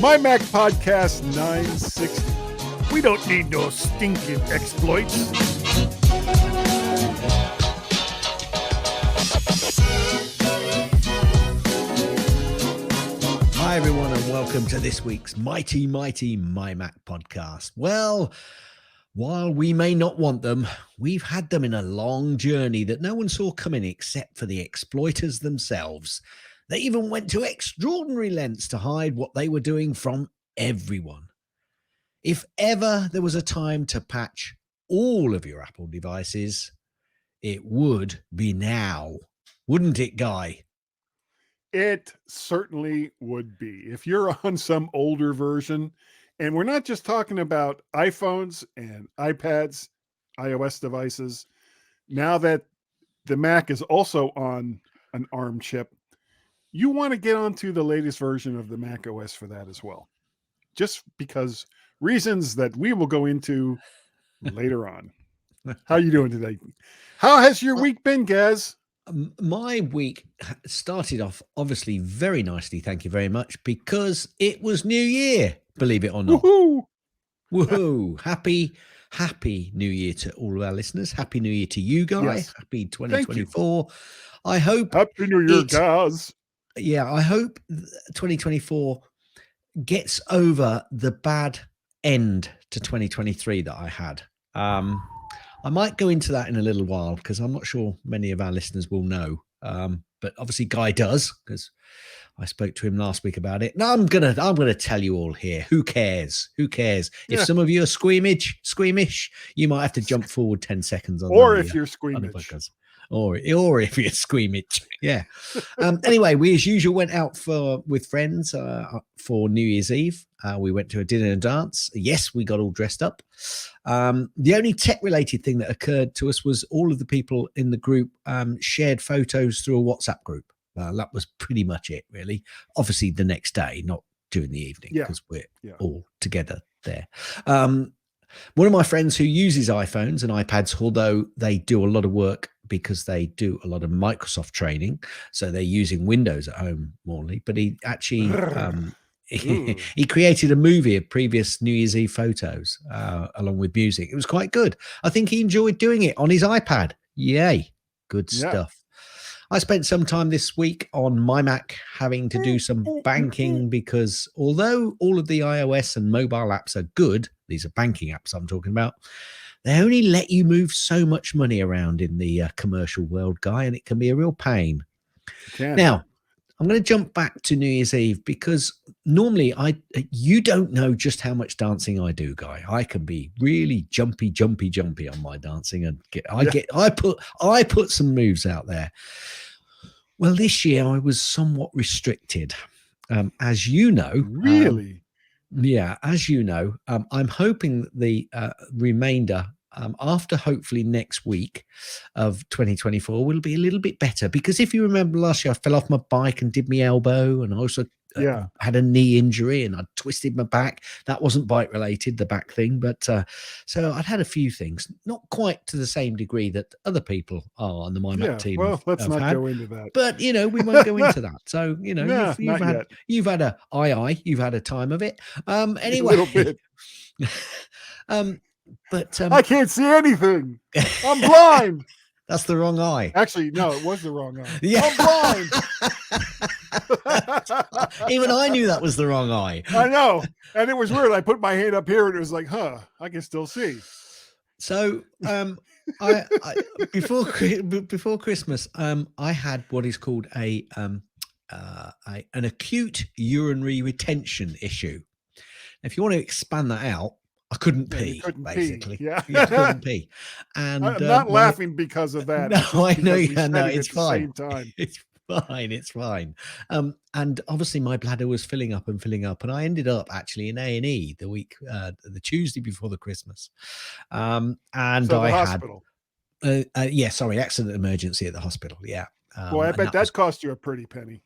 MyMac Podcast 960. We don't need no stinking exploits. Hi everyone and welcome to this week's mighty MyMac Podcast. Well, while we may not want them, we've had them in a long journey that no one saw coming except for the exploiters themselves. They even went to extraordinary lengths to hide what they were doing from everyone. If ever there was a time to patch all of your Apple devices, it would be now, wouldn't it, Guy? It certainly would be. If you're on some older version, and we're not just talking about iPhones and iPads, iOS devices, now that the Mac is also on an ARM chip, you want to get onto the latest version of the Mac OS for that as well. Just because reasons that we will go into later on. How are you doing today? How has your week been, Gaz? My week started off obviously very nicely, thank you very much, because it was New Year, believe it or not. Woohoo! Woohoo! Happy New Year to all of our listeners. Happy New Year to you, Guy. Yes. Happy 2024. I hope Happy New Year, Gaz. Yeah, I hope 2024 gets over the bad end to 2023 that I had. I might go into that in a little while because I'm not sure many of our listeners will know. But obviously Guy does because I spoke to him last week about it. No, I'm gonna tell you all here. Who cares? If some of you are squeamish, you might have to jump forward 10 seconds on or the, if you're squeamish. Or if you're squeamish. Yeah. Anyway, we as usual went out with friends for New Year's Eve. We went to a dinner and dance. Yes, we got all dressed up. The only tech-related thing that occurred to us was all of the people in the group shared photos through a WhatsApp group. That was pretty much it, really. Obviously, the next day, not during the evening, because we're all together there. One of my friends who uses iPhones and iPads, although they do a lot of work because they do a lot of Microsoft training, so they're using Windows at home morely, but he actually he created a movie of previous New Year's Eve photos along with music. It was quite good. I think he enjoyed doing it on his iPad. Yay. Good stuff. I spent some time this week on MyMac having to do some banking because although all of the iOS and mobile apps are good, these are banking apps I'm talking about, they only let you move so much money around in the commercial world, Guy, and it can be a real pain. Now, I'm going to jump back to New Year's Eve because normally you don't know just how much dancing I do, Guy. I can be really jumpy on my dancing, and I put some moves out there. Well, this year I was somewhat restricted, as you know. Really? As you know, I'm hoping that the remainder after hopefully next week of 2024 will be a little bit better, because if you remember last year I fell off my bike and did my elbow, and I also had a knee injury and I twisted my back. That wasn't bike related, the back thing, but so I'd had a few things, not quite to the same degree that other people are on the MyMac team. Well, let's not go into that, but we won't go into that. So you've had a time of it. Anyway, a little bit. But I can't see anything. I'm blind. That's the wrong eye. Actually, no, it was the wrong eye. Yeah. I'm blind. Even I knew that was the wrong eye. I know. And it was weird. I put my hand up here and it was like, I can still see. So I before Christmas, I had what is called an acute urinary retention issue. If you want to expand that out, I couldn't pee, basically. Yeah. I couldn't pee. And I'm not laughing because of that. No, I know. No, it's fine. It's fine. And obviously my bladder was filling up, and I ended up actually in A&E the week, the Tuesday before the Christmas. And so I had, hospital. Accident emergency at the hospital. Yeah. Well, I bet that cost you a pretty penny.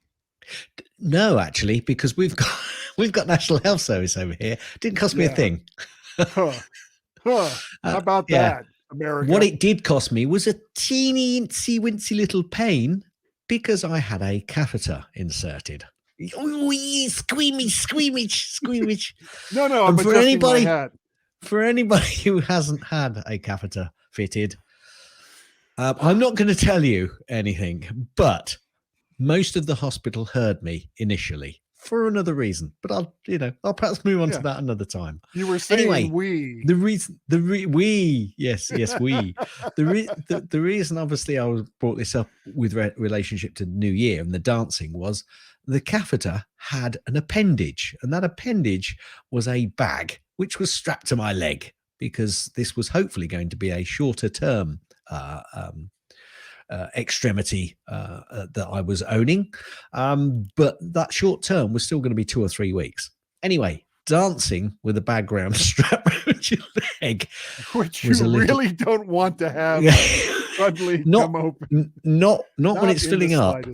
No, actually, because we've got National Health Service over here. Didn't cost me a thing. How about that, America? What it did cost me was a teeny, incy, wincy little pain because I had a catheter inserted. Squeamish. No, I'm And for adjusting my hat. for anybody who hasn't had a catheter fitted, I'm not going to tell you anything, but most of the hospital heard me initially for another reason. But I'll perhaps move on to that another time. You were saying anyway, we. The reason, we. The reason, obviously, I brought this up with relationship to New Year and the dancing was the catheter had an appendage, and that appendage was a bag which was strapped to my leg because this was hopefully going to be a shorter term extremity that I was owning. But that short term was still going to be 2 or 3 weeks. Anyway, dancing with a bag round strap around your leg, which you really don't want to have suddenly come open. Not when it's filling up.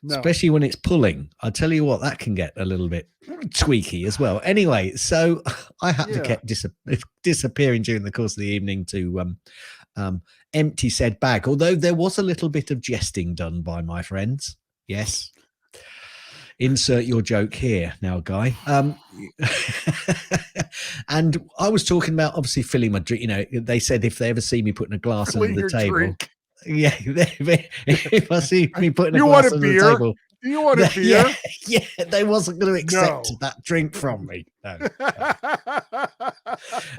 No. Especially when it's pulling. I tell you what, that can get a little bit tweaky as well. Anyway, so I had to keep disappearing during the course of the evening to empty said bag, although there was a little bit of jesting done by my friends. Yes. Insert your joke here now, Guy. And I was talking about obviously filling my drink. They said if they ever see me putting a glass under the table. Drink. Yeah, if I see me putting a glass under the table. Do you want a beer? Yeah, they wasn't going to accept that drink from me. No.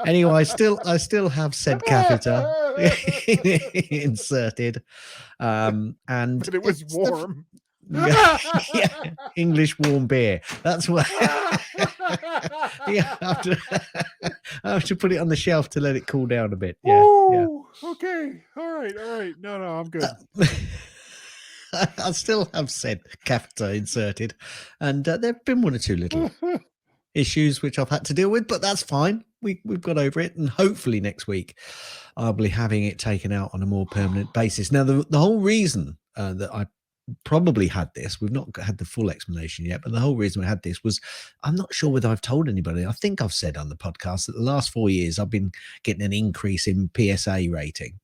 Anyway, I still have said catheter inserted, and but it was warm. English warm beer. That's what. I have to put it on the shelf to let it cool down a bit. Okay. All right. No, I'm good. I still have said catheter inserted, and there have been 1 or 2 little issues which I've had to deal with, but that's fine. We've got over it, and hopefully next week I'll be having it taken out on a more permanent basis. Now, the whole reason that I probably had this, we've not had the full explanation yet, but the whole reason we had this was, I'm not sure whether I've told anybody. I think I've said on the podcast that the last 4 years I've been getting an increase in PSA rating.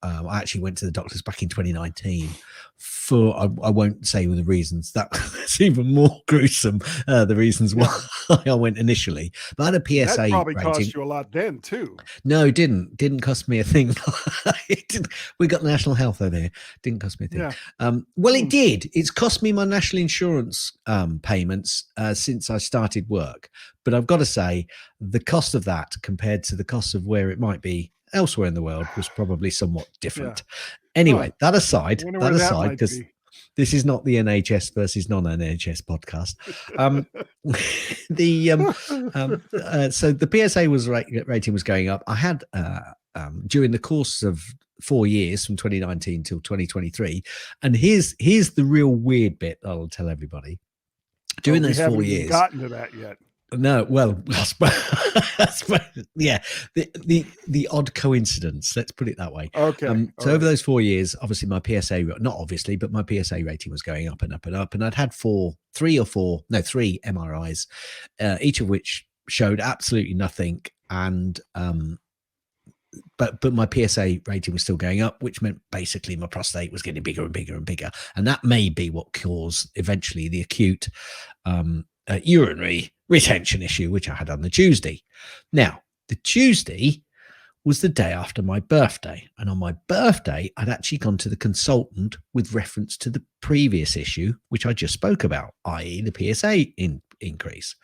I actually went to the doctors back in 2019 for, I won't say the reasons, that's even more gruesome, the reasons why I went initially. But I had a PSA that probably rating. Cost you a lot then too. No, it didn't cost me a thing. We got national health over here. Didn't cost me a thing. Well, it did. It's cost me my national insurance payments since I started work. But I've got to say, the cost of that compared to the cost of where it might be elsewhere in the world was probably somewhat different. Anyway, that aside, because this is not the NHS versus non-NHS podcast. So the PSA rating was going up. I had during the course of 4 years from 2019 till 2023, and here's the real weird bit I'll tell everybody. During those 4 years, gotten to that yet. No, well, yeah, the odd coincidence. Let's put it that way. Okay. So over those 4 years, obviously my PSA, not obviously, but my PSA rating was going up and up and up, and I'd had 3 MRIs, each of which showed absolutely nothing, and but my PSA rating was still going up, which meant basically my prostate was getting bigger and bigger and bigger, and that may be what caused eventually the acute urinary retention issue, which I had on the Tuesday. Now, the Tuesday was the day after my birthday, and on my birthday, I'd actually gone to the consultant with reference to the previous issue, which I just spoke about, i.e. the PSA increase.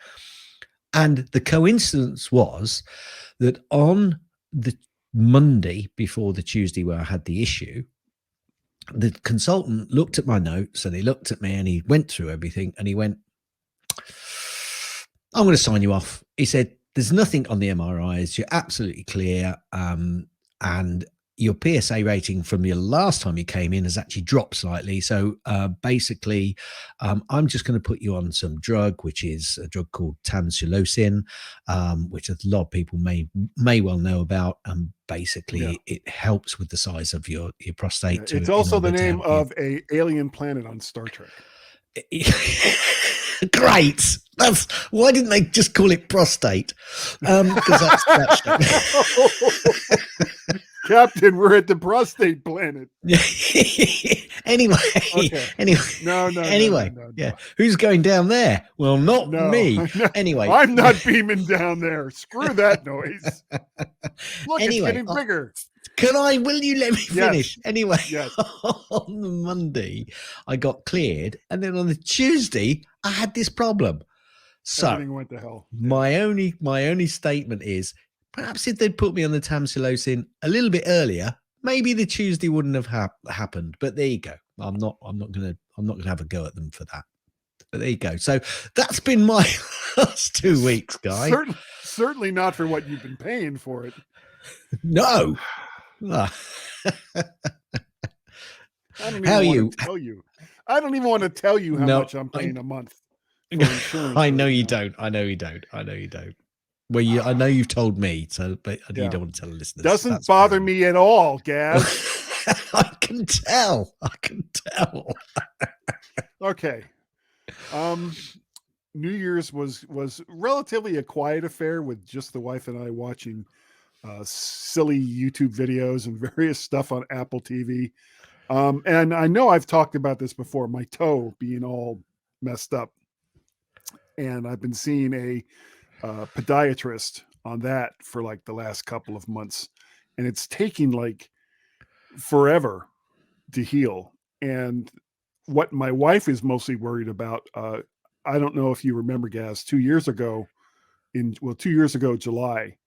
And the coincidence was that on the Monday before the Tuesday where I had the issue, the consultant looked at my notes and he looked at me and he went through everything and he went, I'm going to sign you off. He said, there's nothing on the MRIs. You're absolutely clear. And your PSA rating from your last time you came in has actually dropped slightly. So basically, I'm just going to put you on some drug, which is a drug called tamsulosin, which a lot of people may well know about. And basically, it helps with the size of your prostate. It's also the name of a alien planet on Star Trek. Great. That's why didn't they just call it prostate? Because that's Captain, we're at the prostate planet. Anyway, Okay. anyway, No. yeah. Who's going down there? Well, not No. me. Anyway, I'm not beaming down there. Screw that noise. Look, Anyway, it's getting bigger. will you let me finish? Anyway, Yes. on the Monday, I got cleared. And then on the Tuesday, I had this problem. So Everything went to hell. my only statement is perhaps if they'd put me on the tamsulosin a little bit earlier, maybe the Tuesday wouldn't have happened. But there you go. I'm not gonna have a go at them for that. But there you go. So that's been my last 2 weeks, guys. Certainly not for what you've been paying for it. No. I don't even want to tell you. I don't even want to tell you how much I'm paying a month for insurance. I know you don't. I know you don't. Well, I know you've told me, so but you don't want to tell the listeners. Doesn't bother me at all, Gaz. I can tell. Okay. New Year's was relatively a quiet affair with just the wife and I watching silly YouTube videos and various stuff on Apple TV. And I know I've talked about this before, my toe being all messed up. And I've been seeing a podiatrist on that for like the last couple of months. And it's taking like forever to heal. And what my wife is mostly worried about, I don't know if you remember, Gaz, 2 years ago, July,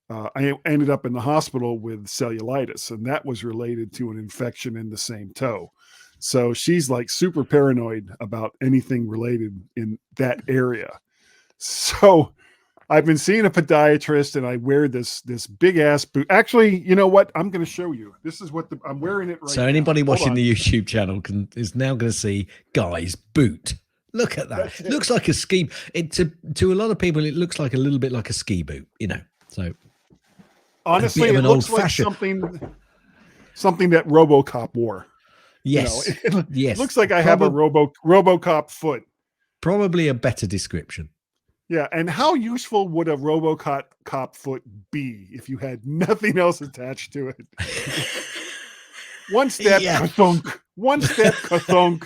I ended up in the hospital with cellulitis, and that was related to an infection in the same toe. So she's like super paranoid about anything related in that area. So I've been seeing a podiatrist, and I wear this big ass boot. Actually, you know what? I'm going to show you. This is what I'm wearing it right now. So anybody watching the YouTube channel is now going to see Guy's boot. Look at that. It looks like a ski. To a lot of people, it looks like a little bit like a ski boot, So honestly, it looks like something that RoboCop wore. Yes. It looks like I have a RoboCop foot. Probably a better description. Yeah, and how useful would a RoboCop foot be if you had nothing else attached to it? One step, ka-thunk. One step, ka-thunk.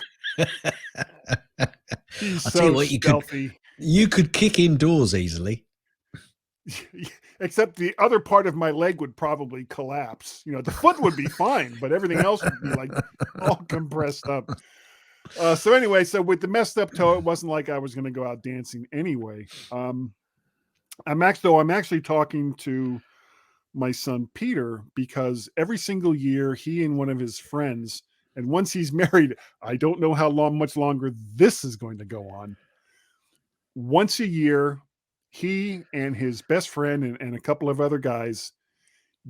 He's I'll so tell you what, stealthy. You could kick indoors easily. Except the other part of my leg would probably collapse. The foot would be fine, but everything else would be like all compressed up. So anyway, with the messed up toe, it wasn't like I was going to go out dancing anyway. I'm actually talking to my son Peter, because every single year he and one of his friends, and once he's married, I don't know how much longer this is going to go on. Once a year, he and his best friend and a couple of other guys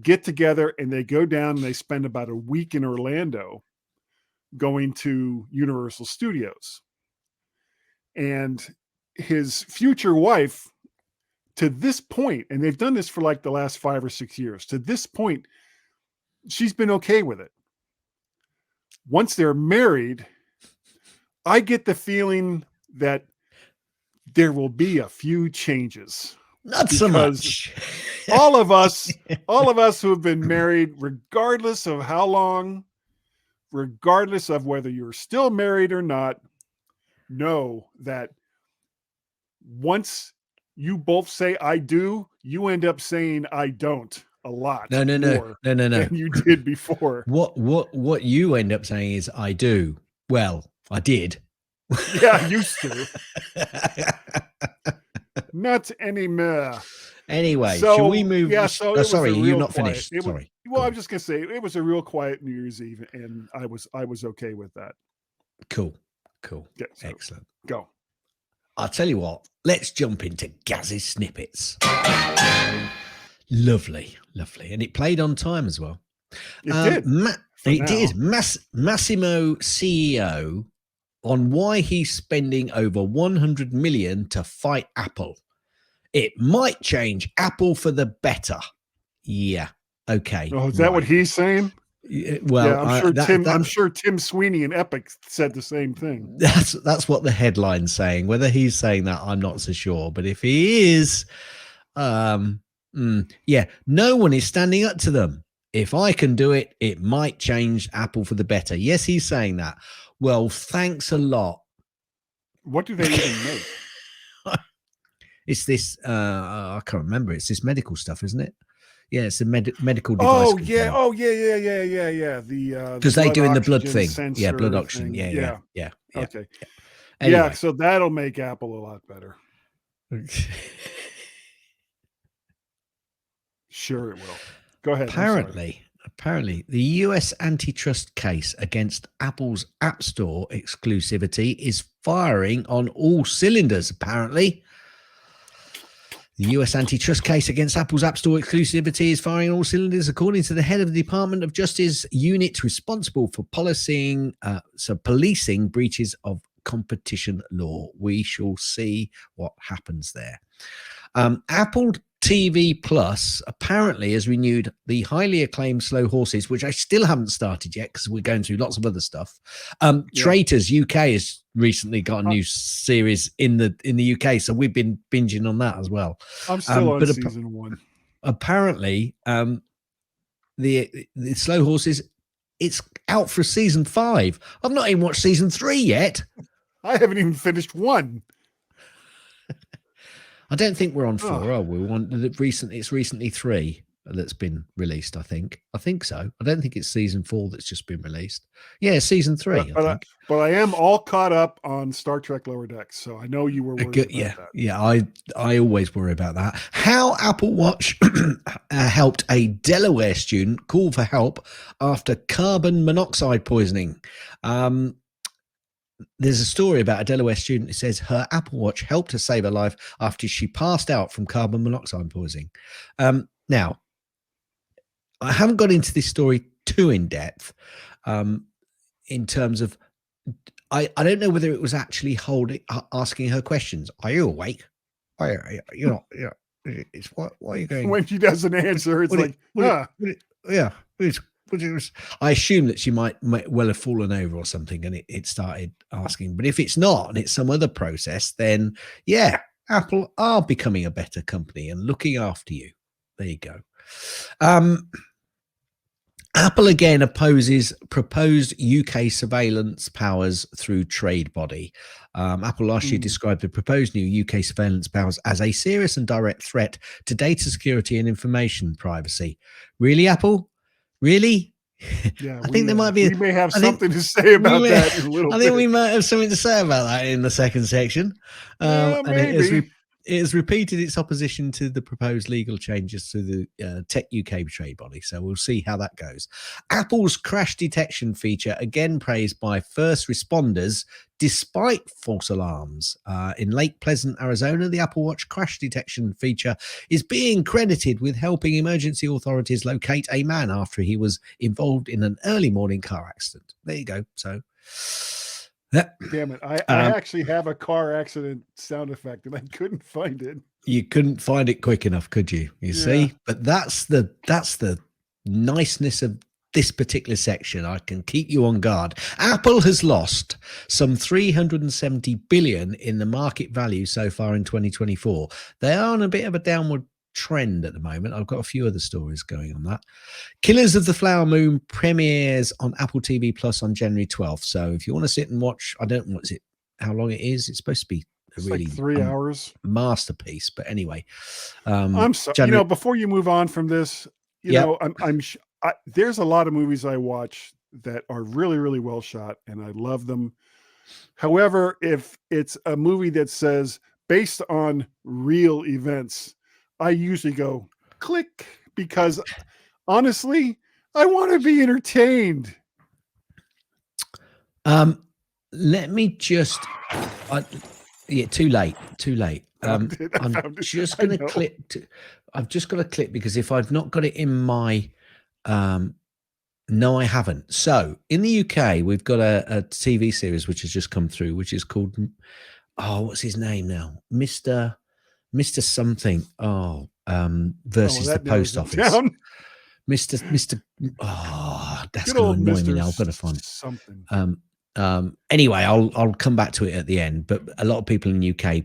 get together, and they go down and they spend about a week in Orlando going to Universal Studios. And his future wife, to this point, and they've done this for like the last 5 or 6 years, to this point, she's been okay with it. Once they're married, I get the feeling that there will be a few changes. Not so much. all of us who have been married, regardless of how long, regardless of whether you're still married or not, know that once you both say I do, you end up saying I don't a lot. No. Than you did before. What you end up saying is I do. Well, I did. Yeah, I used to. Not anymore. Anyway, shall we move? Yeah, sorry, you're not quiet. finished. Sorry. Well, I'm just gonna say it was a real quiet New Year's Eve, and I was okay with that. Cool. Yeah, Excellent. Go. I'll tell you what. Let's jump into Gaz's snippets. Lovely, and it played on time as well. It did. Massimo CEO on why he's spending over 100 million to fight Apple. It might change Apple for the better. Yeah. Okay. Oh, is that what he's saying? Well, yeah, I'm sure Tim Sweeney and Epic said the same thing. That's what the headline's saying. Whether he's saying that, I'm not so sure. But if he is, no one is standing up to them. If I can do it, it might change Apple for the better. Yes, he's saying that. Well, thanks a lot. What do they even make? It's this, I can't remember. It's this medical stuff, isn't it? Yeah, it's a medical device. Oh, yeah. Oh, yeah. Because they do in the blood oxygen thing. Yeah, blood sensor oxygen. thing. Yeah. Okay. Anyway. Yeah, so that'll make Apple a lot better. Sure it will. Go ahead. Apparently, the US antitrust case against Apple's App Store exclusivity is firing on all cylinders, apparently. The US antitrust case against Apple's App Store exclusivity is firing on all cylinders, according to the head of the Department of Justice unit responsible for policing breaches of competition law. We shall see what happens there. Apple TV Plus apparently has renewed the highly acclaimed Slow Horses, which I still haven't started yet because we're going through lots of other stuff. Traitors UK has recently got a new series in the UK, so we've been binging on that as well. I'm still on season 1. Apparently, the Slow Horses, it's out for season 5. I've not even watched season 3 yet. I haven't even finished 1. I don't think we're on 4, are we? It's recently 3 that's been released, I think. I think so. I don't think it's season 4 that's just been released. Yeah, season 3, but I am all caught up on Star Trek Lower Decks, so I know you were worried about that. Yeah, I always worry about that. How Apple Watch helped a Delaware student call for help after carbon monoxide poisoning. There's a story about a Delaware student who says her Apple Watch helped her save her life after she passed out from carbon monoxide poisoning. Now, I haven't got into this story too in depth in terms of, I don't know whether it was actually asking her questions. Are you awake? You're not. It's why are you going? When she doesn't answer, it's I assume that she might well have fallen over or something, and it started asking. But if it's not, and it's some other process, then yeah, Apple are becoming a better company and looking after you. There you go. Apple again opposes proposed UK surveillance powers through trade body. Apple last year described the proposed new UK surveillance powers as a serious and direct threat to data security and information privacy. Really, Apple? Really? Yeah, I think there might be. We may have something to say about that in a little bit. I think we might have something to say about that in the second section. Maybe. It has repeated its opposition to the proposed legal changes to the Tech UK trade body. So we'll see how that goes. Apple's crash detection feature, again praised by first responders, despite false alarms. In Lake Pleasant, Arizona, the Apple Watch crash detection feature is being credited with helping emergency authorities locate a man after he was involved in an early morning car accident. There you go. So... Damn it. I actually have a car accident sound effect and I couldn't find it. You couldn't find it quick enough, could you? You see? But that's the niceness of this particular section. I can keep you on guard. Apple has lost some 370 billion in the market value so far in 2024. They are on a bit of a downward trend at the moment. I've got a few other stories going on that. Killers of the Flower Moon premieres on Apple TV Plus on January 12th. So if you want to sit and watch, I don't know how long it is. It's supposed to be really like 3 hours masterpiece. But anyway, I'm sorry. Before you move on from this, there's a lot of movies I watch that are really, really well shot and I love them. However, if it's a movie that says based on real events, I usually go click because honestly, I want to be entertained. Let me just, too late. I'm just going to click. I've just got to click because if I've not got it in my, no, I haven't. So in the UK, we've got a TV series which has just come through, which is called, what's his name now? Mr. something. Versus the post office. Mr. That's going to annoy me now. I've got to find something. Anyway, I'll come back to it at the end. But a lot of people in the UK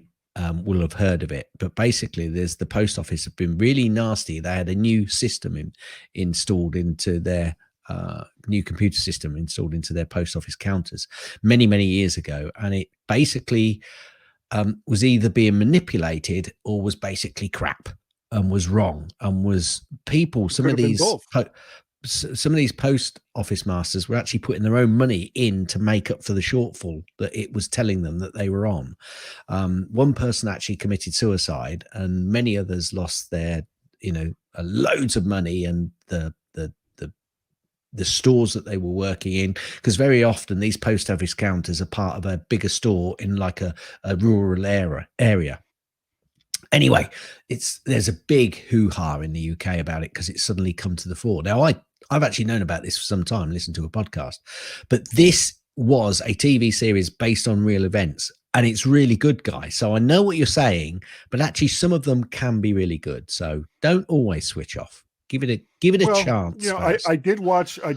will have heard of it. But basically, the post office have been really nasty. They had a new system installed into their new computer system installed into their post office counters many years ago, and it basically was either being manipulated or was basically crap and was wrong and was people. Some of these post office masters were actually putting their own money in to make up for the shortfall that it was telling them that they were on. One person actually committed suicide, and many others lost their, loads of money and the stores that they were working in, because very often these post office counters are part of a bigger store in like a rural area. Anyway, there's a big hoo-ha in the UK about it because it's suddenly come to the fore. Now, I've actually known about this for some time, listened to a podcast, but this was a TV series based on real events, and it's really good, guys. So I know what you're saying, but actually some of them can be really good. So don't always switch off. Give it a chance. I did watch all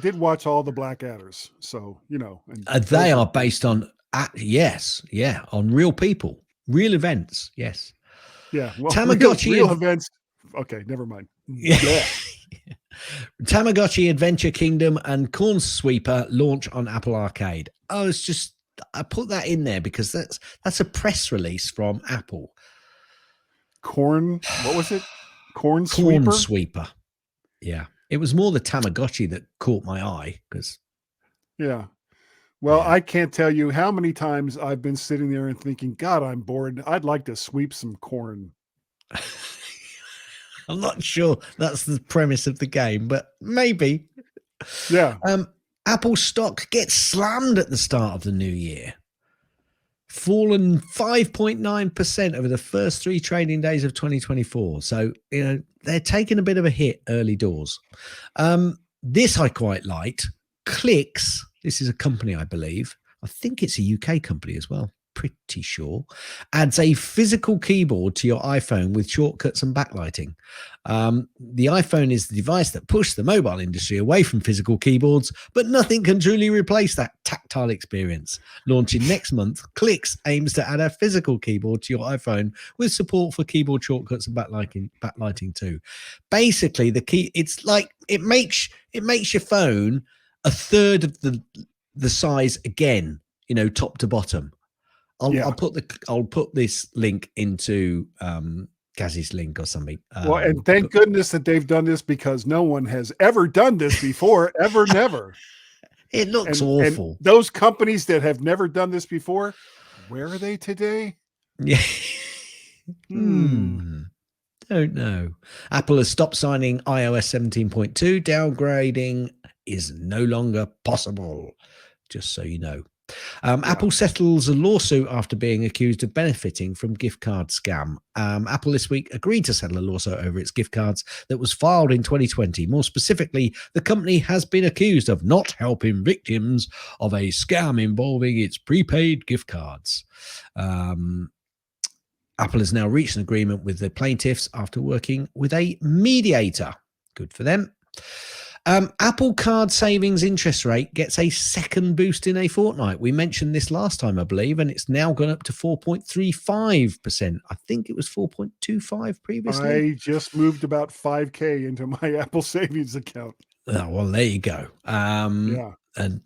the Blackadders. So, and they are based on on real people, real events. Yes. Yeah. Well, Tamagotchi real events. Okay, never mind. Yeah. Tamagotchi Adventure Kingdom and Corn Sweeper launch on Apple Arcade. I put that in there because that's a press release from Apple. What was it? Corn Sweeper? Yeah. It was more the Tamagotchi that caught my eye because. Yeah. Well, I can't tell you how many times I've been sitting there and thinking, God, I'm bored. I'd like to sweep some corn. I'm not sure that's the premise of the game, but maybe. Yeah. Apple stock gets slammed at the start of the new year. Fallen 5.9% over the first 3 trading days of 2024. So, they're taking a bit of a hit early doors. This I quite liked. Clicks. This is a company, I believe. I think it's a UK company as well. Pretty sure. Adds a physical keyboard to your iPhone with shortcuts and backlighting. The iPhone is the device that pushed the mobile industry away from physical keyboards, but nothing can truly replace that tactile experience. Launching next month, Clicks aims to add a physical keyboard to your iPhone with support for keyboard shortcuts and backlighting too. Basically, the key, it's like it makes your phone a third of the size again, top to bottom. I'll put this link into Gazzy's link or something. Well, and thank goodness that they've done this because no one has ever done this before, ever, never. It looks awful. And those companies that have never done this before, where are they today? Yeah. Don't know. Apple has stopped signing iOS 17.2. Downgrading is no longer possible, just so you know. Apple settles a lawsuit after being accused of benefiting from gift card scam. Apple this week agreed to settle a lawsuit over its gift cards that was filed in 2020. More specifically, the company has been accused of not helping victims of a scam involving its prepaid gift cards. Apple has now reached an agreement with the plaintiffs after working with a mediator. Good for them. Apple Card savings interest rate gets a second boost in a fortnight. We mentioned this last time, I believe, and it's now gone up to 4.35%. I think it was 4.25 previously. I just moved about $5,000 into my Apple savings account. Oh, well, there you go. And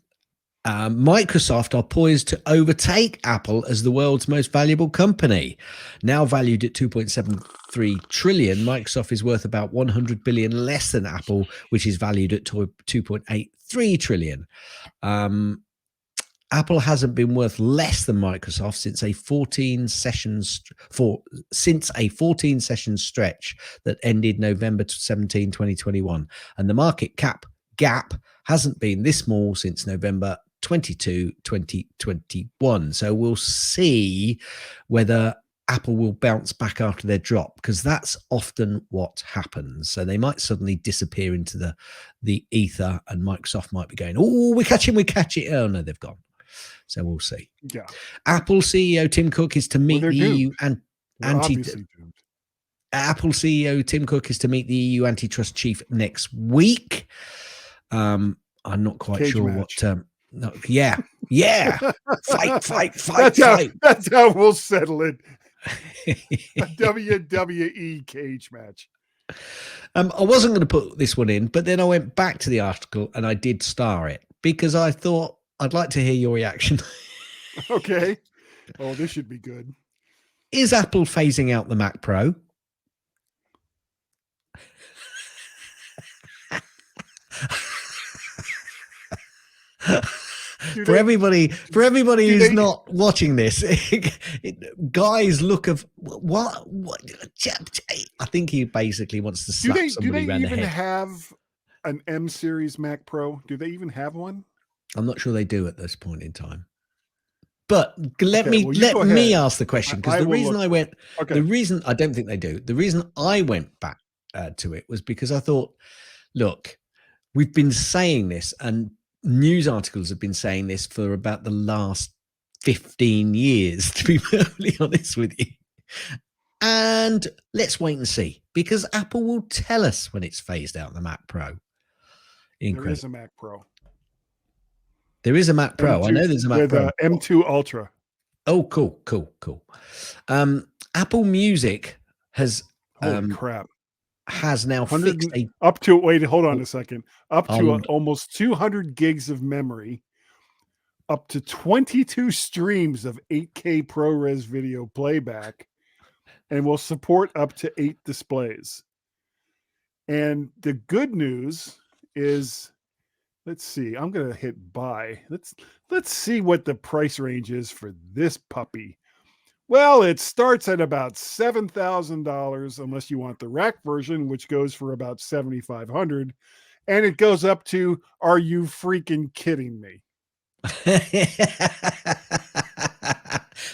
Microsoft are poised to overtake Apple as the world's most valuable company. Now valued at $2.73 trillion, Microsoft is worth about $100 billion less than Apple, which is valued at $2.83 trillion. Apple hasn't been worth less than Microsoft since a 14 session stretch that ended November 17, 2021, and the market cap gap hasn't been this small since November 22, 2021. So we'll see whether Apple will bounce back after their drop, because that's often what happens. So they might suddenly disappear into the ether, and Microsoft might be going, oh, we catch it. Oh, no, they've gone. So we'll see. Yeah. Apple CEO Tim Cook is to meet the EU and Apple CEO Tim Cook is to meet the EU antitrust chief next week. I'm not quite Cage sure match. what. Yeah. Fight. That's how we'll settle it. A WWE cage match. I wasn't going to put this one in, but then I went back to the article and I did star it because I thought I'd like to hear your reaction. Okay. Oh, this should be good. Is Apple phasing out the Mac Pro? For everybody who's not watching this, guys look of what I think he basically wants to slap somebody around the head. Do they even have an M series Mac Pro? Do they even have one? I'm not sure they do at this point in time. But let me ask the question, because the reason I don't think they do. The reason I went back to it was because I thought, look, we've been saying this, and news articles have been saying this for about the last 15 years, to be perfectly honest with you. And let's wait and see, because Apple will tell us when it's phased out the Mac Pro. There is a Mac Pro. There is a Mac Pro. M2, I know there's a Mac Pro. With M2 Ultra. Oh, cool. Apple Music has... Holy crap. Has now fixed hold on a second. Up to almost 200 gigs of memory, up to 22 streams of 8K ProRes video playback, and will support up to 8 displays. And the good news is, let's see, I'm going to hit buy. Let's see what the price range is for this puppy. Well, it starts at about $7,000 unless you want the rack version, which goes for about $7,500, and it goes up to, are you freaking kidding me?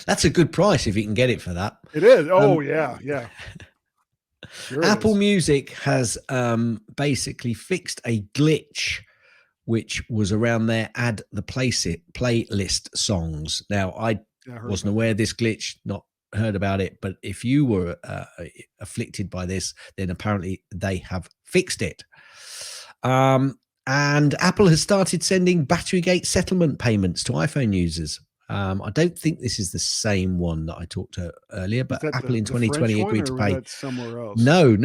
That's a good price if you can get it for that. It is. Oh, yeah. Sure Apple Music has basically fixed a glitch which was around their add the playlist songs. Now, I wasn't aware of this glitch, not heard about it, but if you were afflicted by this, then apparently they have fixed it. And Apple has started sending Batterygate settlement payments to iPhone users. I don't think this is the same one that I talked to earlier, but Apple in 2020 agreed to pay. Somewhere else? No.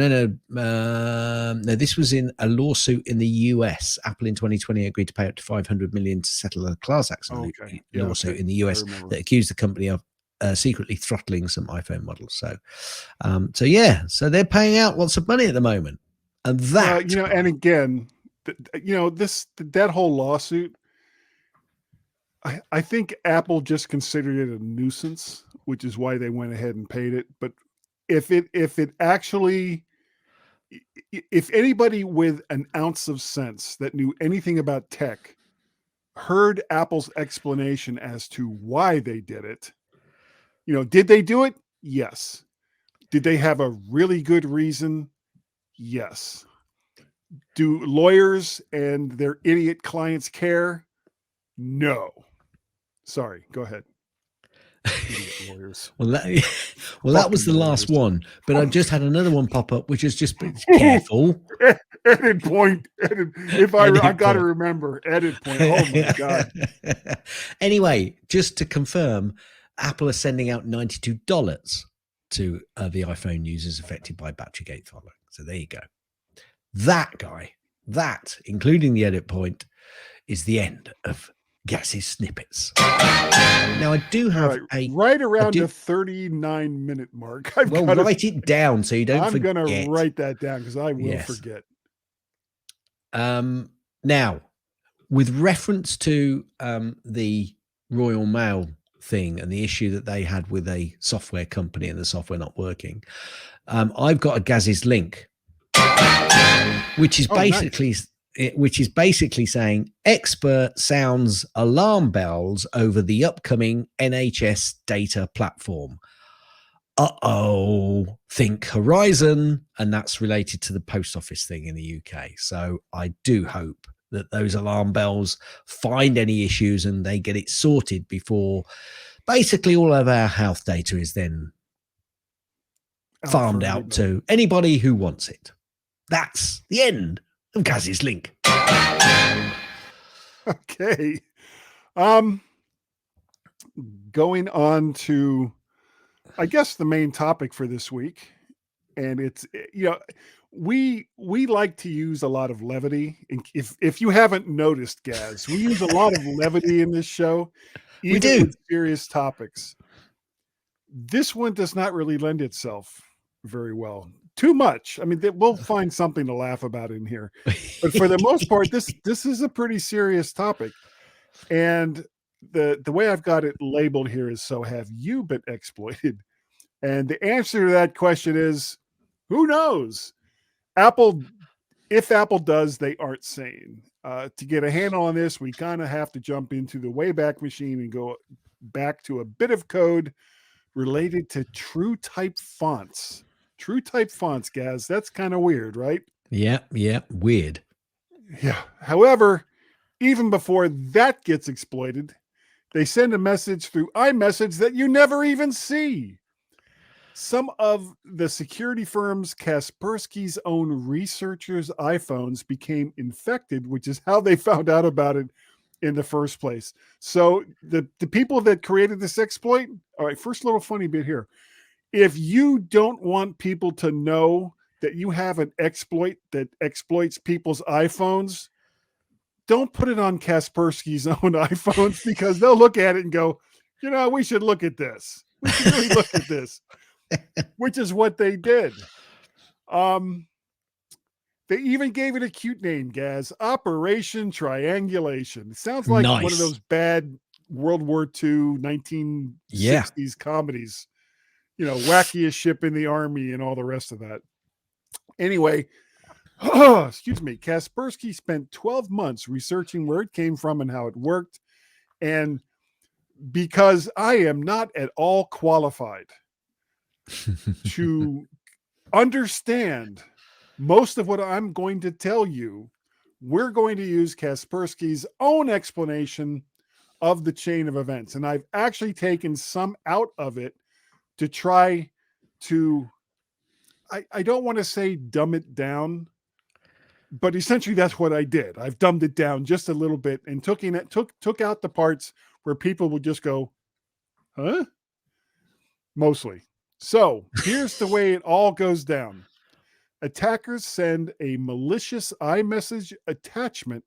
This was in a lawsuit in the US. Apple in 2020 agreed to pay up to $500 million to settle a class action lawsuit in the US that accused the company of secretly throttling some iPhone models. So they're paying out lots of money at the moment, and that and again, that whole lawsuit. I think Apple just considered it a nuisance, which is why they went ahead and paid it. But if anybody with an ounce of sense that knew anything about tech heard Apple's explanation as to why they did it, did they do it? Yes. Did they have a really good reason? Yes. Do lawyers and their idiot clients care? No. Sorry, go ahead. Lawyers. Well, that was the last one, but I've just had another one pop up, which is just careful. Edit point. I got to remember edit point. Oh my God. Anyway, just to confirm, Apple is sending out $92 to the iPhone users affected by Batterygate throttling. So there you go. That, including the edit point, is the end of Gaz's snippets. Now I do have right around the 39-minute mark. Write it down so you don't forget. I'm going to write that down because I will forget. Now, with reference to the Royal Mail thing and the issue that they had with a software company and the software not working, I've got a Gaz's link, which is basically saying expert sounds alarm bells over the upcoming NHS data platform. Think Horizon, and that's related to the post office thing in the UK. So I do hope that those alarm bells find any issues and they get it sorted before basically all of our health data is then farmed out to anybody who wants it. That's the end of Gaz's link. Okay. Going on to I guess the main topic for this week, and it's we like to use a lot of levity. And if you haven't noticed, Gaz, we use a lot of levity in this show, We even do. with serious topics. This one does not really lend itself very well. Too much. I mean, we'll find something to laugh about in here, but for the most part, this is a pretty serious topic. And the way I've got it labeled here is, so have you been exploited? And the answer to that question is, who knows? If Apple does, they aren't saying. To get a handle on this, we kind of have to jump into the Wayback Machine and go back to a bit of code related to true type fonts. True type fonts, Gaz. That's kind of weird, right? Yeah, weird. Yeah. However, even before that gets exploited, they send a message through iMessage that you never even see. Some of the security firms Kaspersky's own researchers' iPhones became infected, which is how they found out about it in the first place. So the people that created this exploit, all right, first little funny bit here. If you don't want people to know that you have an exploit that exploits people's iPhones, don't put it on Kaspersky's own iPhones, because they'll look at it and go, we should look at this. We should really look at this, which is what they did. They even gave it a cute name, Gaz. Operation Triangulation. It sounds like one of those bad World War II, 1960s comedies. Wackiest ship in the army and all the rest of that. Anyway, excuse me, Kaspersky spent 12 months researching where it came from and how it worked. And because I am not at all qualified to understand most of what I'm going to tell you, we're going to use Kaspersky's own explanation of the chain of events. And I've actually taken some out of it to try to, I don't want to say dumb it down, but essentially that's what I did. I've dumbed it down just a little bit and took out the parts where people would just go, huh? Mostly. So here's the way it all goes down. Attackers send a malicious iMessage attachment,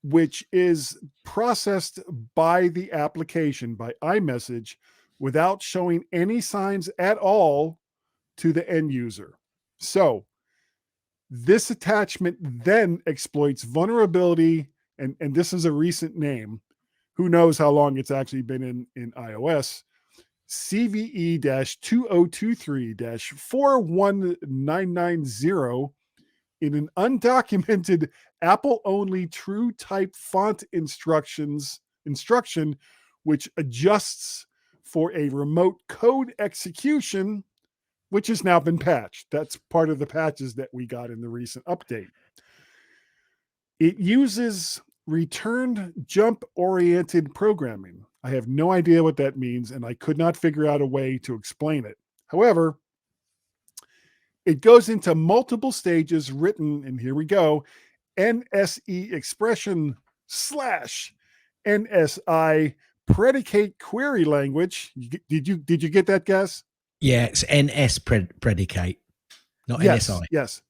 which is processed by the application, by iMessage, without showing any signs at all to the end user. So this attachment then exploits vulnerability, and this is a recent name. Who knows how long it's actually been in iOS. CVE-2023-41990 in an undocumented Apple-only true type font instruction, which adjusts for a remote code execution, which has now been patched. That's part of the patches that we got in the recent update. It uses returned jump-oriented programming. I have no idea what that means, and I could not figure out a way to explain it. However, it goes into multiple stages written, and here we go, NSE expression / NSI predicate query language. Did you get that, Gaz? Yeah, it's NS predicate, not yes, NSI. Yes.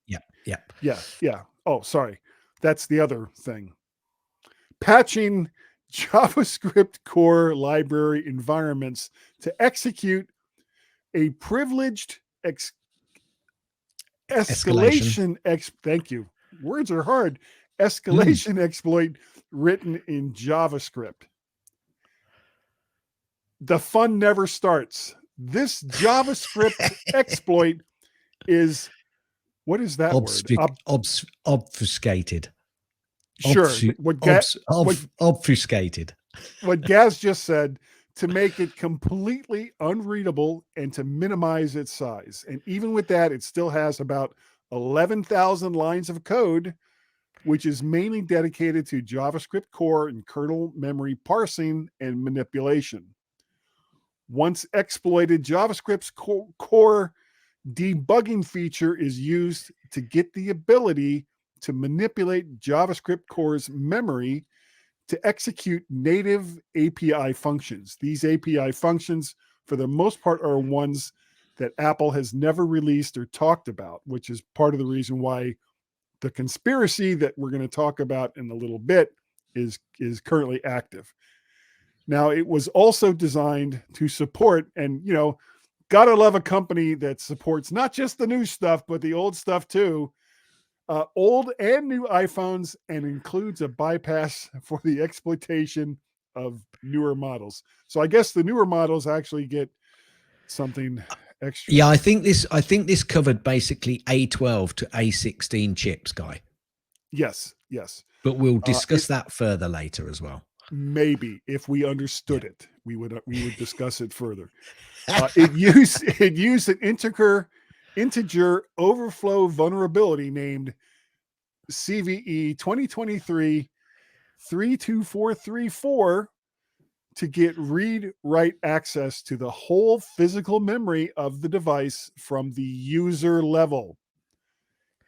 Yeah. Oh, sorry. That's the other thing. Patching JavaScript core library environments to execute a privileged escalation. Thank you. Words are hard. Escalation exploit written in JavaScript. The fun never starts. This JavaScript exploit is, what is that word? Obfuscated. Sure. Obfuscated. What Gaz just said, to make it completely unreadable and to minimize its size. And even with that, it still has about 11,000 lines of code, which is mainly dedicated to JavaScript core and kernel memory parsing and manipulation. Once exploited, JavaScript's core debugging feature is used to get the ability to manipulate JavaScript core's memory to execute native API functions. These API functions for the most part, are ones that Apple has never released or talked about, which is part of the reason why the conspiracy that we're going to talk about in a little bit is currently active. Now, it was also designed to support, and gotta love a company that supports not just the new stuff, but the old stuff too. Old and new iPhones, and includes a bypass for the exploitation of newer models. So I guess the newer models actually get something extra. Yeah, I think this covered basically A12 to A16 chips, Guy. Yes. But we'll discuss that further later as well. Maybe if we understood it, we would discuss it further. It used an integer overflow vulnerability named CVE 2023 32434 to get read-write access to the whole physical memory of the device from the user level.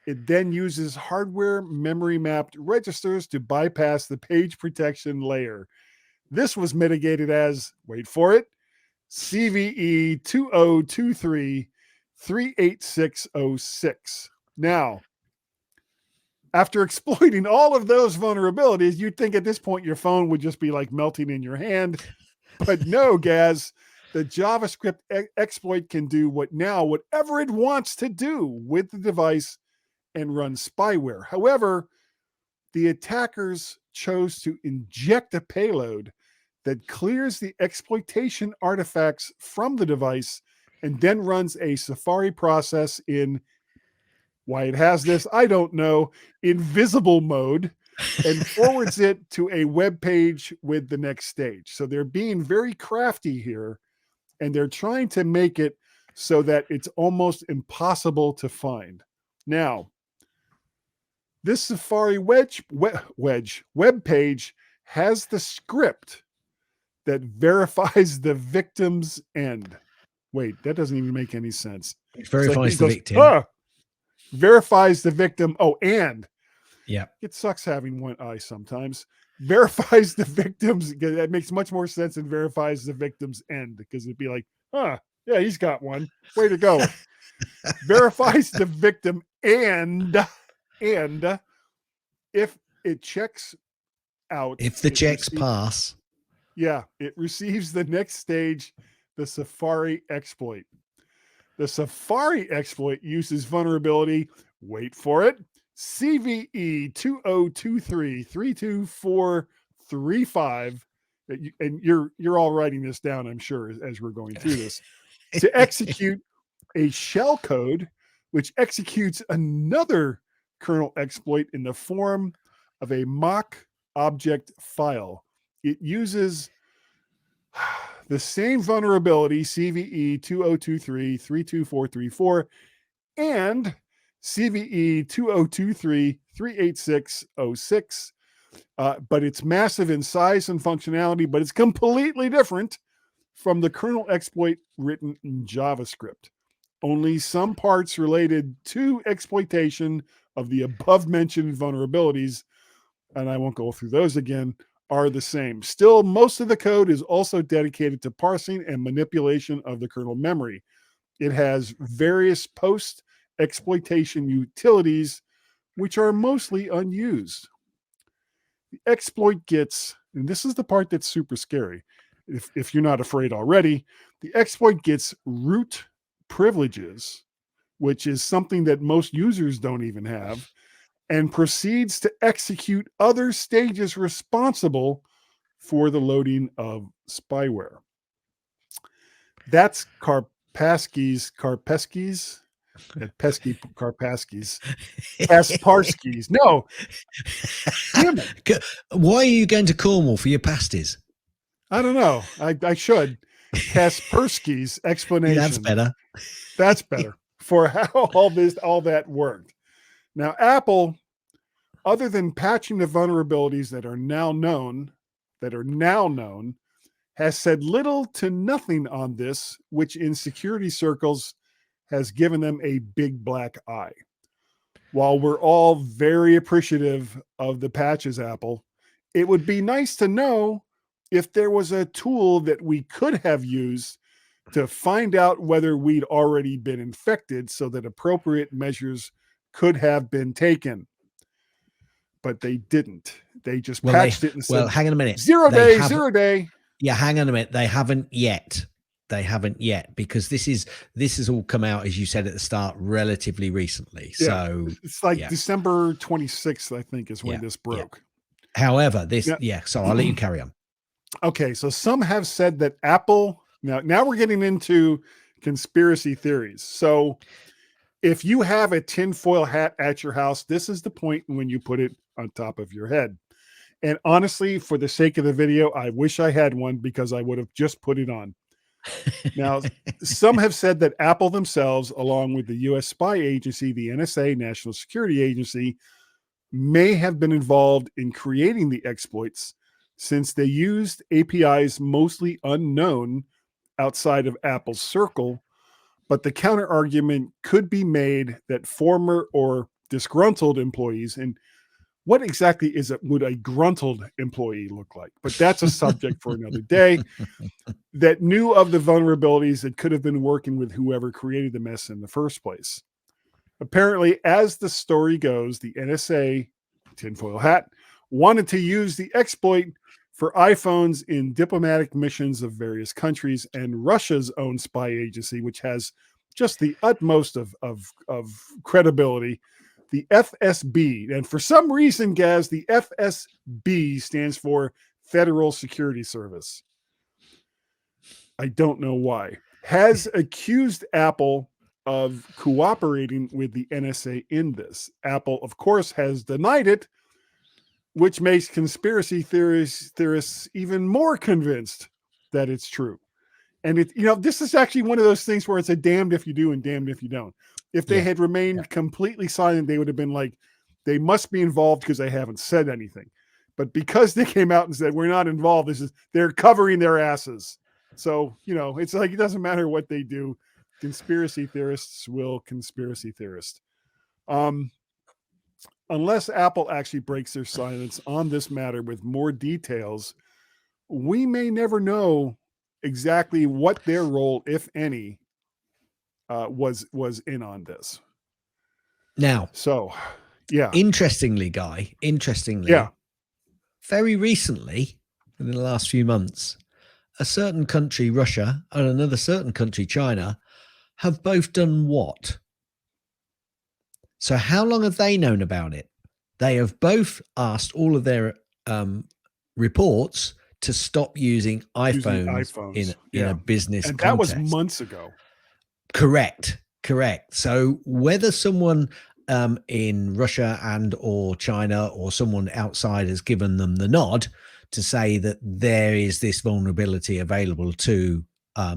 It then uses hardware memory mapped registers to bypass the page protection layer. This was mitigated as, wait for it, CVE 2023 38606. Now, after exploiting all of those vulnerabilities, you'd think at this point your phone would just be like melting in your hand. But no, Gaz, the JavaScript exploit can do whatever it wants to do with the device and run spyware. However, the attackers chose to inject a payload that clears the exploitation artifacts from the device and then runs a Safari process in, why it has this, I don't know, invisible mode, and forwards it to a web page with the next stage. So they're being very crafty here, and they're trying to make it so that it's almost impossible to find. Now, this Safari web page has the script that verifies the victim's end. Wait, that doesn't even make any sense. It verifies the victim. Verifies the victim. Oh, and yeah, it sucks having one eye sometimes. Verifies the victim's. That makes much more sense than verifies the victim's end, because it'd be like, yeah, he's got one. Way to go. Verifies the victim and if it checks out, if the checks pass, it receives the next stage, the Safari exploit. The Safari exploit uses vulnerability, wait for it, CVE 2023 32435, and you're all writing this down, I'm sure, as we're going through this, to execute a shell code which executes another kernel exploit in the form of a mock object file. It uses the same vulnerability, CVE 2023 32434, and CVE 2023 38606, but it's massive in size and functionality, but it's completely different from the kernel exploit written in JavaScript. Only some parts related to exploitation of the above-mentioned vulnerabilities, and I won't go through those again, are the same. Still, most of the code is also dedicated to parsing and manipulation of the kernel memory. It has various post-exploitation utilities, which are mostly unused. The exploit gets, and this is the part that's super scary, if you're not afraid already, the exploit gets root privileges, which is something that most users don't even have, and proceeds to execute other stages responsible for the loading of spyware. That's Kaspersky's No. Damn it. Why are you going to Cornwall for your pasties? I don't know. I should. Kaspersky's explanation. Yeah, that's better. That's better for how all that worked. Now, Apple, other than patching the vulnerabilities that are now known, has said little to nothing on this, which in security circles has given them a big black eye. While we're all very appreciative of the patches, Apple, it would be nice to know if there was a tool that we could have used to find out whether we'd already been infected so that appropriate measures could have been taken. But they didn't. They just patched it and said, hang on a minute. 0 day, 0 day. Yeah, hang on a minute. They haven't yet. Because this has all come out, as you said at the start, relatively recently. Yeah. So it's like December 26th, I think, is when this broke. Yeah. However, so I'll let you carry on. Okay, so some have said that Apple, now we're getting into conspiracy theories. So if you have a tinfoil hat at your house, this is the point when you put it on top of your head. And honestly, for the sake of the video, I wish I had one because I would have just put it on. Now, some have said that Apple themselves, along with the U.S. spy agency, the NSA, National Security Agency, may have been involved in creating the exploits since they used APIs mostly unknown outside of Apple's circle. But the counter argument could be made that former or disgruntled employees, and what exactly would a gruntled employee look like? But that's a subject for another day, that knew of the vulnerabilities that could have been working with whoever created the mess in the first place. Apparently, as the story goes, the NSA, tinfoil hat, wanted to use the exploit for iPhones in diplomatic missions of various countries, and Russia's own spy agency, which has just the utmost of credibility, the FSB. And for some reason, Gaz, the FSB stands for Federal Security Service. I don't know why. Has accused Apple of cooperating with the NSA in this. Apple, of course, has denied it, which makes conspiracy theorists even more convinced that it's true. And this is actually one of those things where it's a damned if you do and damned if you don't. If they had remained completely silent, they would have been like, they must be involved because they haven't said anything. But because they came out and said, we're not involved, they're covering their asses. So, it's like, it doesn't matter what they do. Conspiracy theorists will conspiracy theorist. Unless Apple actually breaks their silence on this matter with more details, we may never know exactly what their role, if any, was in on this. Now, so yeah. Interestingly, very recently, in the last few months, a certain country, Russia, and another certain country, China, have both done what? So how long have they known about it? They have both asked all of their reports to stop using iPhones in a business and context. That was months ago. Correct. So whether someone in Russia and or China or someone outside has given them the nod to say that there is this vulnerability available to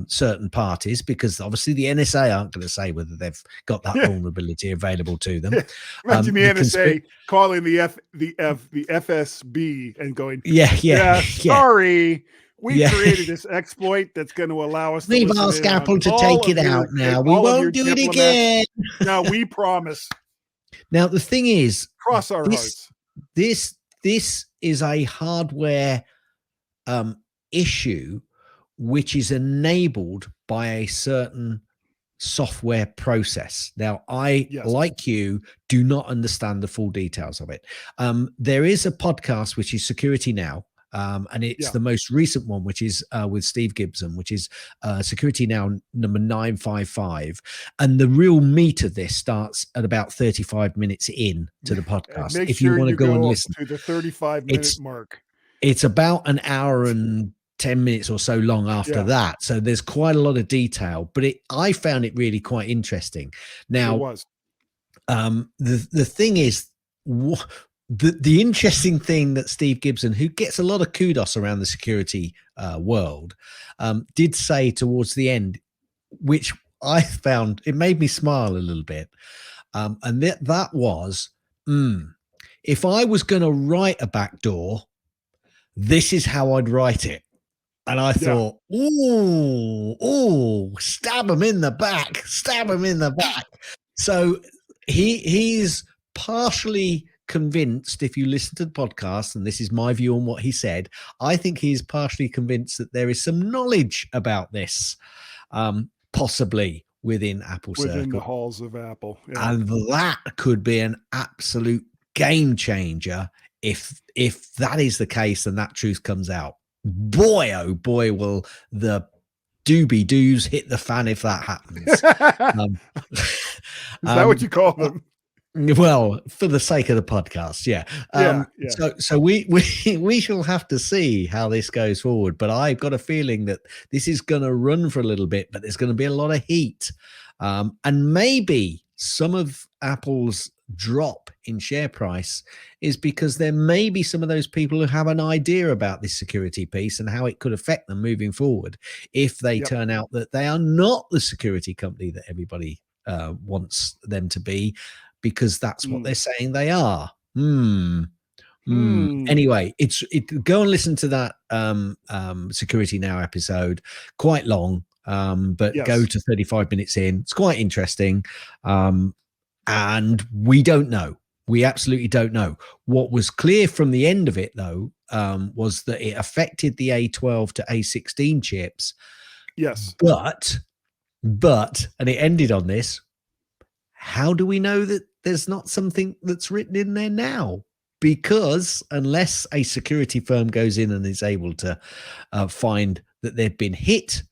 certain parties, because obviously the NSA aren't going to say whether they've got that vulnerability available to them. Imagine the NSA calling the FSB and going, sorry, we created this exploit that's going to allow us to We've asked Apple to take it out now. We won't do it again. No, we promise. Now, the thing is, cross our hearts. This is a hardware issue which is enabled by a certain software process. Now, I, like you, do not understand the full details of it. There is a podcast, which is Security Now, and it's the most recent one, which is with Steve Gibson, which is Security Now number 955. And the real meat of this starts at about 35 minutes in to the podcast. If you want to go and listen to the 35-minute mark, it's about an hour and 10 minutes or so long after that. So there's quite a lot of detail, but I found it really quite interesting. Now, it was. The thing is, the interesting thing that Steve Gibson, who gets a lot of kudos around the security world, did say towards the end, which I found, it made me smile a little bit. And that was, if I was going to write a backdoor, this is how I'd write it. And I thought, stab him in the back. So he's partially convinced, if you listen to the podcast, and this is my view on what he said, I think he's partially convinced that there is some knowledge about this. possibly within Apple Within Circle. the halls of Apple. Yeah. And that could be an absolute game changer if that is the case and that truth comes out. Boy, oh boy, will the doobie doos hit the fan if that happens. Is that what you call them? Well, for the sake of the podcast, yeah. Yeah. So we shall have to see how this goes forward. But I've got a feeling that this is going to run for a little bit, but there's going to be a lot of heat. And maybe some of Apple's drop in share price is because there may be some of those people who have an idea about this security piece and how it could affect them moving forward if they turn out that they are not the security company that everybody wants them to be, because that's what they're saying they are. Anyway, go and listen to that Security Now episode. Quite long, but go to 35 minutes in. It's quite interesting. And we don't know. We absolutely don't know. What was clear from the end of it, though, was that it affected the A12 to A16 chips. Yes. But, and it ended on this, how do we know that there's not something that's written in there now? Because unless a security firm goes in and is able to find that they've been hit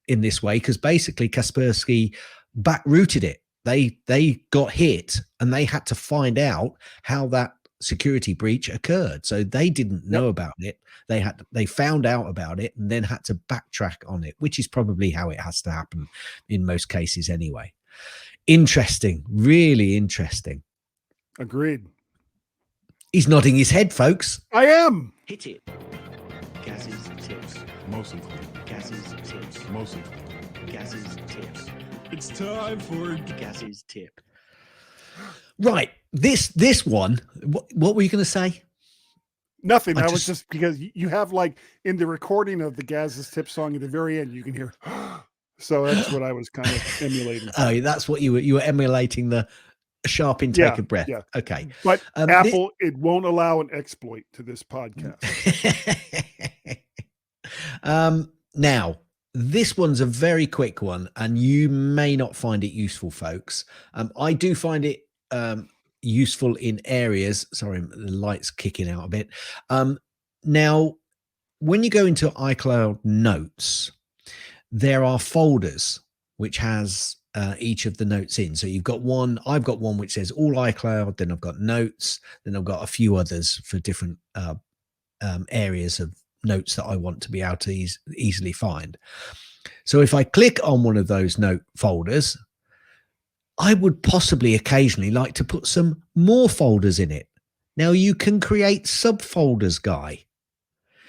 in this way, because basically Kaspersky backrouted it. They got hit and they had to find out how that security breach occurred. So they didn't know about it. They found out about it and then had to backtrack on it, which is probably how it has to happen in most cases anyway. Interesting, really interesting. Agreed. He's nodding his head, folks. I am. Hit it. Gaz's tips. Mostly. Gaz's tips. Mostly. Gaz's tips. It's time for Gaz's tip. Right. This one, what were you going to say? Nothing. I was just because you have like in the recording of the Gaz's Tip song at the very end, you can hear. So that's what I was kind of emulating. Oh, that's what you were emulating, the sharp intake of breath. Yeah. Okay. But Apple, it won't allow an exploit to this podcast. Now, this one's a very quick one, and you may not find it useful, folks. I do find it useful in areas. Sorry, the light's kicking out a bit. Now, when you go into iCloud Notes, there are folders which has each of the notes in. So you've got one, I've got one which says all iCloud, then I've got notes, then I've got a few others for different areas of notes that I want to be able to easily find. So if I click on one of those note folders, I would possibly occasionally like to put some more folders in it. Now you can create subfolders, Guy.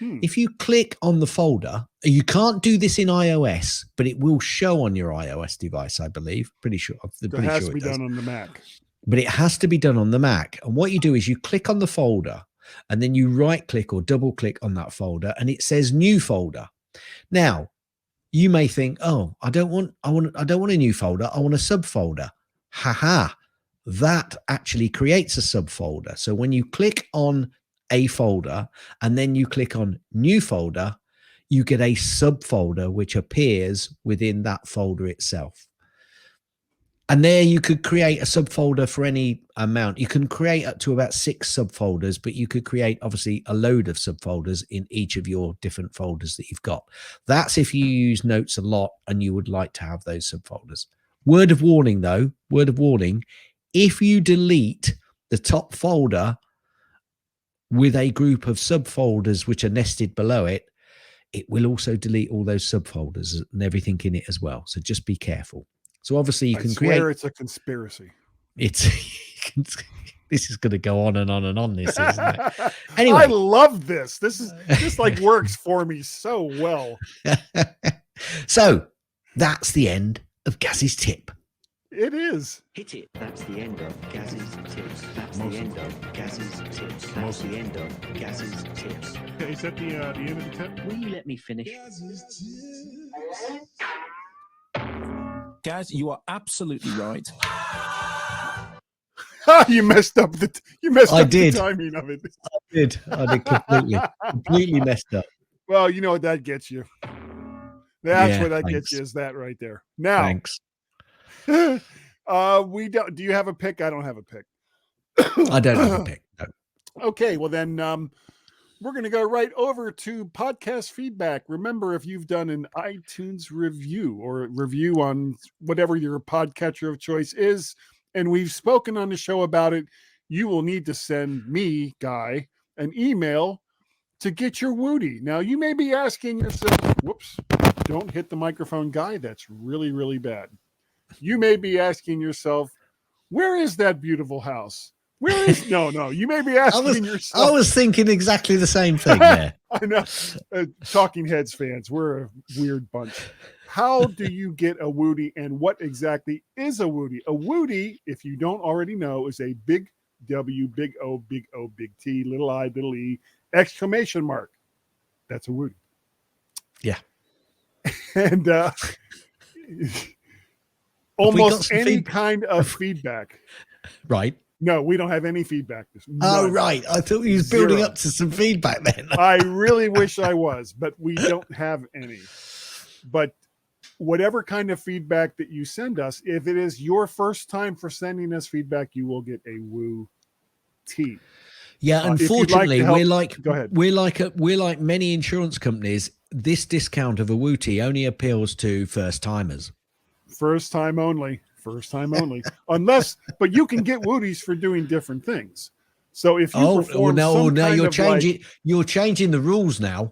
If you click on the folder, you can't do this in iOS, but it will show on your iOS device, I believe. Pretty sure. It has to be done on the Mac. But it has to be done on the Mac. And what you do is you click on the folder and then you right click or double click on that folder and it says new folder. Now, you may think, oh, I don't want a new folder. I want a subfolder. Haha. That actually creates a subfolder. So when you click on a folder and then you click on new folder, you get a subfolder which appears within that folder itself. And there you could create a subfolder for any amount. You can create up to about 6 subfolders, but you could create obviously a load of subfolders in each of your different folders that you've got. That's if you use Notes a lot and you would like to have those subfolders. Word of warning though, if you delete the top folder with a group of subfolders which are nested below it, it will also delete all those subfolders and everything in it as well. So just be careful. So obviously you can create. It's a conspiracy. This is going to go on and on and on. This, isn't it? Anyway, I love this. This like works for me so well. So that's the end of Gaz's tip. It is. Hit it. That's the end of Gaz's tips. That's the end of Gaz's tips. That's the end of Gaz's tips. Is that the end of the tip? Will you let me finish? Gaz, you are absolutely right. You messed up the timing of it. I did completely messed up. Well, you know what that gets you. That's Yeah, what that thanks. gets you, is that right there. Now, Thanks. we don't. Do you have a pick? I don't have a pick. I don't have a pick. No. Okay, well then, we're going to go right over to podcast feedback. Remember, if you've done an iTunes review or review on whatever your podcatcher of choice is, and we've spoken on the show about it, you will need to send me, Guy, an email to get your Woody. Now, you may be asking yourself, whoops, don't hit the microphone, Guy. That's really, really bad. You may be asking yourself, where is that beautiful house? Where is no? You may be asking yourself. I was thinking exactly the same thing there. I know. Talking Heads fans, we're a weird bunch. How do you get a Woody, and what exactly is a Woody? A Woody, if you don't already know, is a big W, big O, big T, little I, little E, exclamation mark. That's a Woody. Yeah. And almost any kind of feedback. Right. No, we don't have any feedback. Oh, None. right. I thought he was building Zero. up to some feedback then. I really wish I was, but we don't have any. But whatever kind of feedback that you send us, if it is your first time for sending us feedback, you will get a Woo T. Yeah, If you'd like unfortunately, to help- we're go ahead. we're like many insurance companies. This discount of a Wooty only appeals to first timers. First time only. Unless, but you can get Wooties for doing different things. So if you perform some kind you're of changing you're changing the rules now.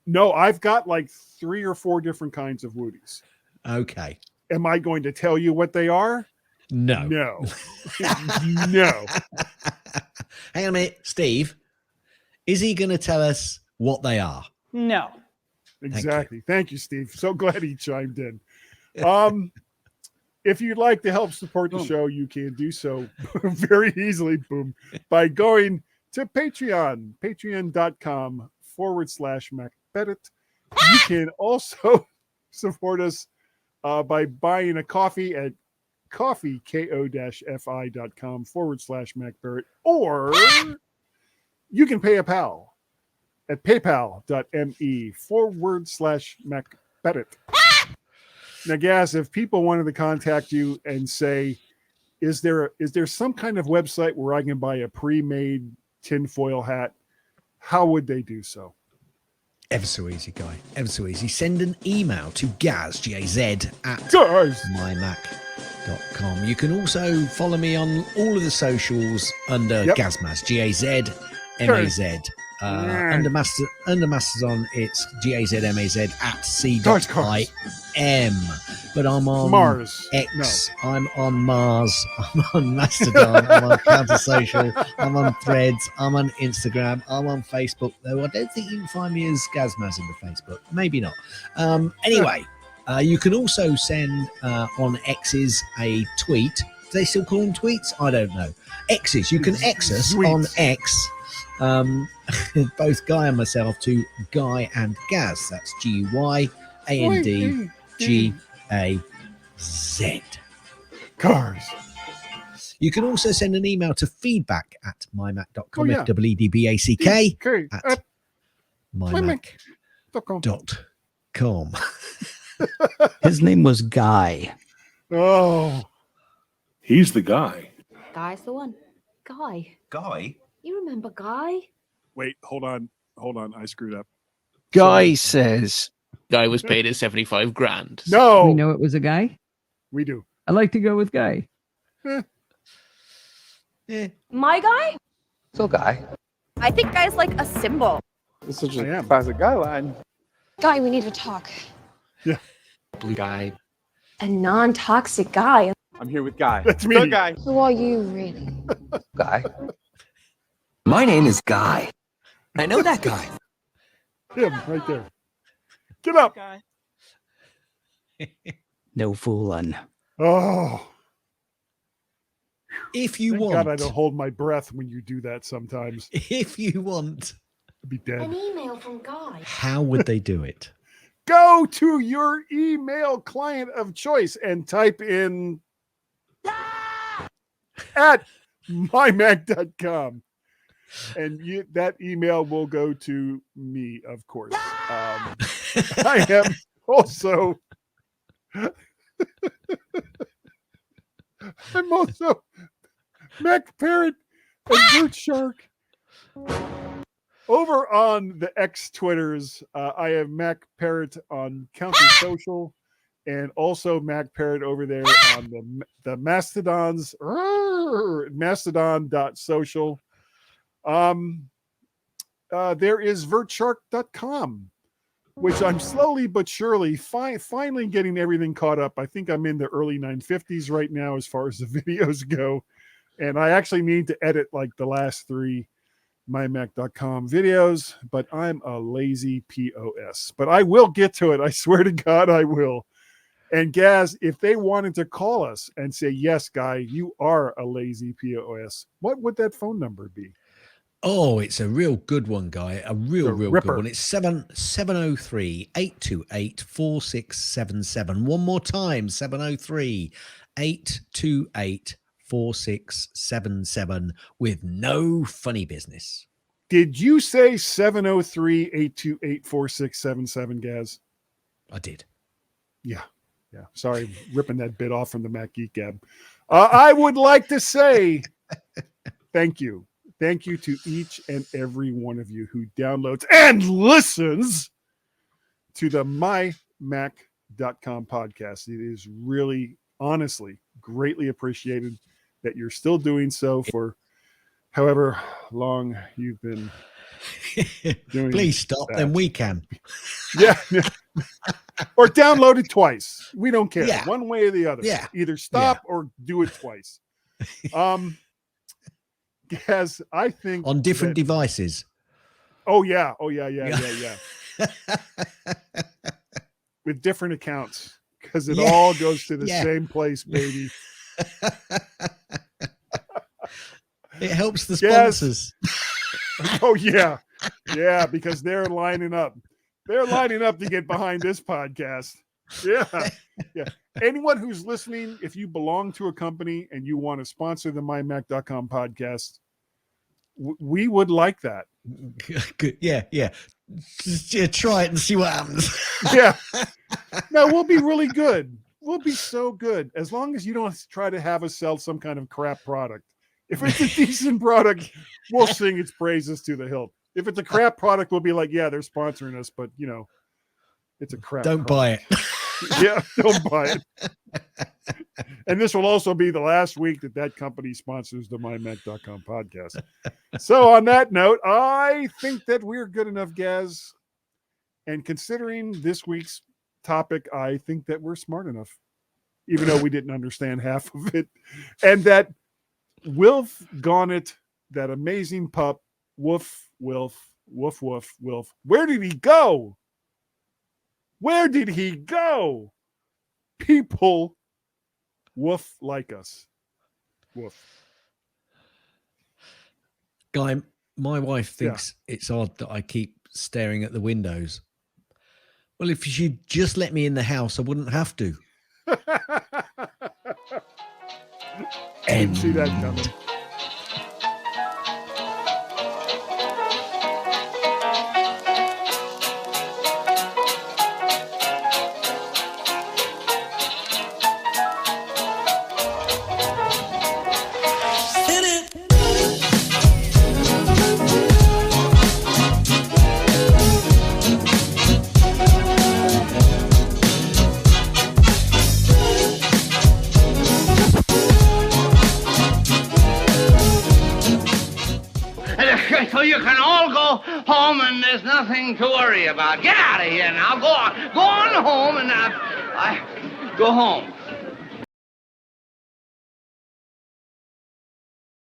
no, I've got like 3 or 4 different kinds of Wooties. Okay. Am I going to tell you what they are? No. No. No. Hang on a minute, Steve. Is he going to tell us what they are? No. Exactly. Thank you, Steve. So glad he chimed in. If you'd like to help support the show, you can do so very easily, by going to Patreon, patreon.com/MacBedit. You can also support us by buying a coffee at ko-fi.com/MacBarrett, or you can pay a pal at paypal.me/MacBedit. Now, Gaz, if people wanted to contact you and say, is there some kind of website where I can buy a pre-made tinfoil hat, how would they do so? Ever so easy, Guy. Ever so easy. Send an email to Gaz, G-A-Z, at Guys! mymac.com. You can also follow me on all of the socials under Gazmaz, G-A-Z-M-A-Z. Under Mastodon, it's Gazmaz at C.I.M. But I'm on Mars. X. No. I'm on Mars. I'm on Mastodon. I'm on Counter Social. I'm on Threads. I'm on Instagram. I'm on Facebook. Though I don't think you can find me as Gazmaz in the Facebook. Maybe not. Anyway, you can also send on X's a tweet. Do they still call them tweets? I don't know. X's. You can X us on X. Both Guy and myself to Guy and Gaz. That's GYANDGAZ. Cars. You can also send an email to feedback at mymac.com. FWDBACK at mymac.com. His name was Guy. Oh. He's the guy. Guy's the one. Guy. Guy? You remember Guy? Wait, hold on. I screwed up. Guy says. Guy was paid at 75 grand. No. We know it was a guy. We do. I like to go with Guy. My guy? So Guy. I think Guy's like a symbol. It's such I am. classic Guy line. Guy, we need to talk. Yeah. Blue guy. A non-toxic guy. I'm here with Guy. That's me. So Guy. Who are you really? Guy. My name is Guy. I know that guy. Him right there. Get up. No fooling. Oh. If you Thank want, God I don't hold my breath when you do that sometimes. if you want, I'd be dead. An email from Guy. how would they do it? Go to your email client of choice and type in at mymac.com. And that email will go to me, of course. I am also, I'm also Mac Parrot and Bert Shark. Over on the X Twitters, I have Mac Parrot on Counter Social, and also Mac Parrot over there on the Mastodons, mastodon.social. There is vertshark.com, which I'm slowly but surely finally getting everything caught up. I think I'm in the early 950s right now as far as the videos go. And I actually need to edit like the last 3 mymac.com videos, but I'm a lazy POS. But I will get to it. I swear to God, I will. And Gaz, if they wanted to call us and say, yes, Guy, you are a lazy POS, what would that phone number be? Oh, it's a real good one, Guy. A real ripper. good one. It's 703-828-4677. One more time, 703-828-4677 with no funny business. Did you say 703-828-4677, Gaz? I did. Yeah. Sorry, ripping that bit off from the Mac Geek Gab. I would like to say thank you. Thank you to each and every one of you who downloads and listens to the MyMac.com podcast. It is really, honestly, greatly appreciated that you're still doing so for however long you've been doing. Please stop, that. then we can. Yeah. Or download it twice. We don't care. Yeah. One way or the other. Yeah. Either stop or do it twice. Yes, I think On different devices. Oh yeah. With different accounts, because it all goes to the same place, baby. It helps the sponsors. Oh yeah, because they're lining up. They're lining up to get behind this podcast. Yeah. Anyone who's listening, if you belong to a company and you want to sponsor the MyMac.com podcast, we would like that. Good. Yeah. Just try it and see what happens. Yeah. No, we'll be really good. We'll be so good as long as you don't try to have us sell some kind of crap product. If it's a decent product, we'll sing its praises to the hilt. If it's a crap product, we'll be like, yeah, they're sponsoring us, but it's a crap. Don't buy it. Yeah, don't buy it. And this will also be the last week that company sponsors the MyMac.com podcast. So on that note, I think that we're good enough, Gaz. And considering this week's topic, I think that we're smart enough, even though we didn't understand half of it. And that Wilf Garnet, that amazing pup, woof, Wilf, woof, woof, Wilf. Where did he go? Where did he go? People woof like us. Woof. Guy, my wife thinks it's odd that I keep staring at the windows. Well, if she'd just let me in the house, I wouldn't have to. Didn't see that coming. So you can all go home and there's nothing to worry about. Get out of here now. Go on home and I go home.